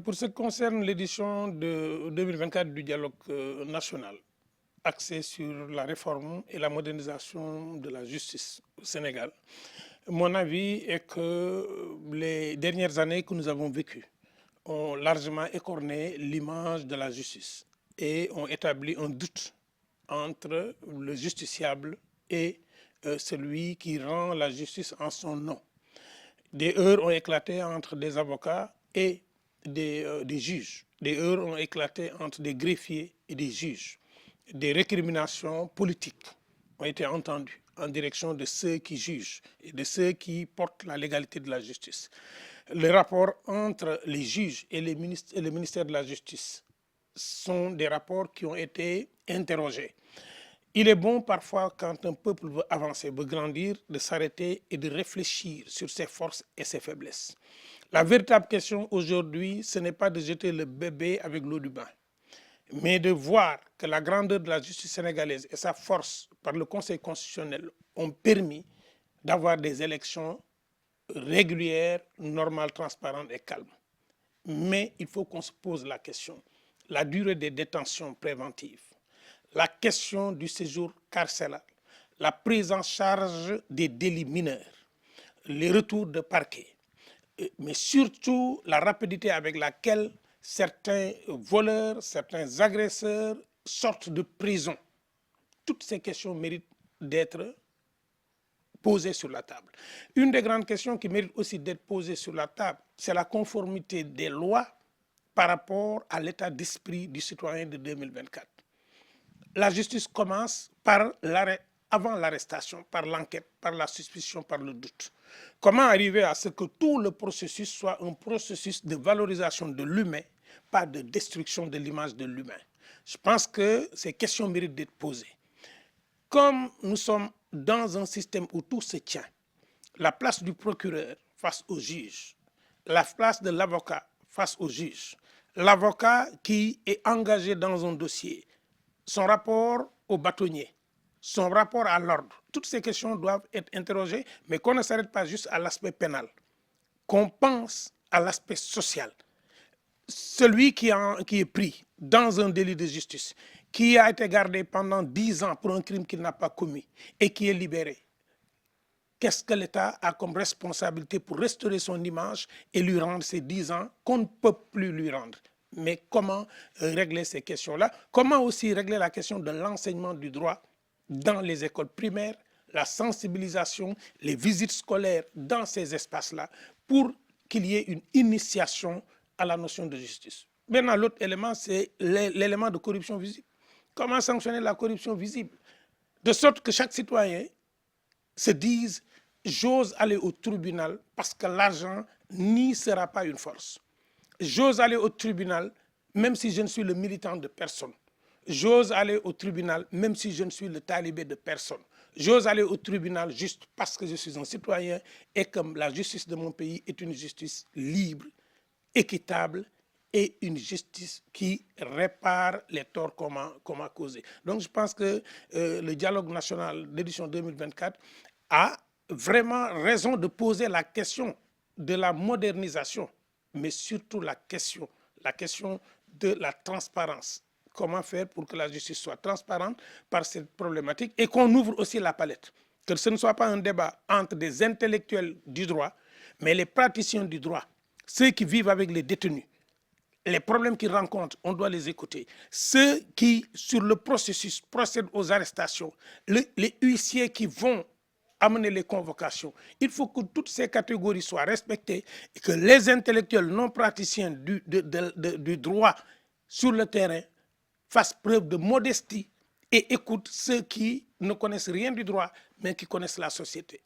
pour ce qui concerne l'édition de 2024 du dialogue national, axé sur la réforme et la modernisation de la justice au Sénégal, mon avis est que les dernières années que nous avons vécues ont largement écorné l'image de la justice et ont établi un doute entre le justiciable et celui qui rend la justice en son nom. Des heurts ont éclaté entre des avocats et des juges. Des heurts ont éclaté entre des greffiers et des juges. Des récriminations politiques ont été entendues en direction de ceux qui jugent et de ceux qui portent la légalité de la justice. Les rapports entre les juges et le ministère de la Justice sont des rapports qui ont été interrogés. Il est bon parfois, quand un peuple veut avancer, veut grandir, de s'arrêter et de réfléchir sur ses forces et ses faiblesses. La véritable question aujourd'hui, ce n'est pas de jeter le bébé avec l'eau du bain, mais de voir que la grandeur de la justice sénégalaise et sa force par le Conseil constitutionnel ont permis d'avoir des élections régulières, normales, transparentes et calmes. Mais il faut qu'on se pose la question. La durée des détentions préventives, la question du séjour carcéral, la prise en charge des délits mineurs, les retours de parquet, mais surtout la rapidité avec laquelle certains voleurs, certains agresseurs sortent de prison. Toutes ces questions méritent d'être posées sur la table. Une des grandes questions qui mérite aussi d'être posée sur la table, c'est la conformité des lois par rapport à l'état d'esprit du citoyen de 2024. La justice commence par avant l'arrestation, par l'enquête, par la suspicion, par le doute. Comment arriver à ce que tout le processus soit un processus de valorisation de l'humain, pas de destruction de l'image de l'humain? Je pense que ces questions méritent d'être posées. Comme nous sommes dans un système où tout se tient, la place du procureur face au juge, la place de l'avocat face au juge, l'avocat qui est engagé dans un dossier, son rapport au bâtonnier, son rapport à l'ordre, toutes ces questions doivent être interrogées, mais qu'on ne s'arrête pas juste à l'aspect pénal, qu'on pense à l'aspect social. Celui qui est pris dans un délit de justice, qui a été gardé pendant 10 ans pour un crime qu'il n'a pas commis et qui est libéré, qu'est-ce que l'État a comme responsabilité pour restaurer son image et lui rendre ces 10 ans qu'on ne peut plus lui rendre? Mais comment régler ces questions-là? Comment aussi régler la question de l'enseignement du droit dans les écoles primaires, la sensibilisation, les visites scolaires dans ces espaces-là pour qu'il y ait une initiation à la notion de justice. Maintenant, l'autre élément, c'est l'élément de corruption visible. Comment sanctionner la corruption visible? De sorte que chaque citoyen se dise « j'ose aller au tribunal parce que l'argent n'y sera pas une force. J'ose aller au tribunal même si je ne suis le militant de personne. J'ose aller au tribunal même si je ne suis le talibé de personne. J'ose aller au tribunal juste parce que je suis un citoyen et que la justice de mon pays est une justice libre, équitable et une justice qui répare les torts qu'on m'a causés. » Donc je pense que le dialogue national d'édition 2024 a vraiment raison de poser la question de la modernisation, mais surtout la question de la transparence. Comment faire pour que la justice soit transparente par cette problématique et qu'on ouvre aussi la palette. Que ce ne soit pas un débat entre des intellectuels du droit, mais les praticiens du droit, ceux qui vivent avec les détenus, les problèmes qu'ils rencontrent, on doit les écouter. Ceux qui, sur le processus, procèdent aux arrestations, les huissiers qui vont amener les convocations. Il faut que toutes ces catégories soient respectées et que les intellectuels non praticiens du droit sur le terrain fassent preuve de modestie et écoutent ceux qui ne connaissent rien du droit, mais qui connaissent la société.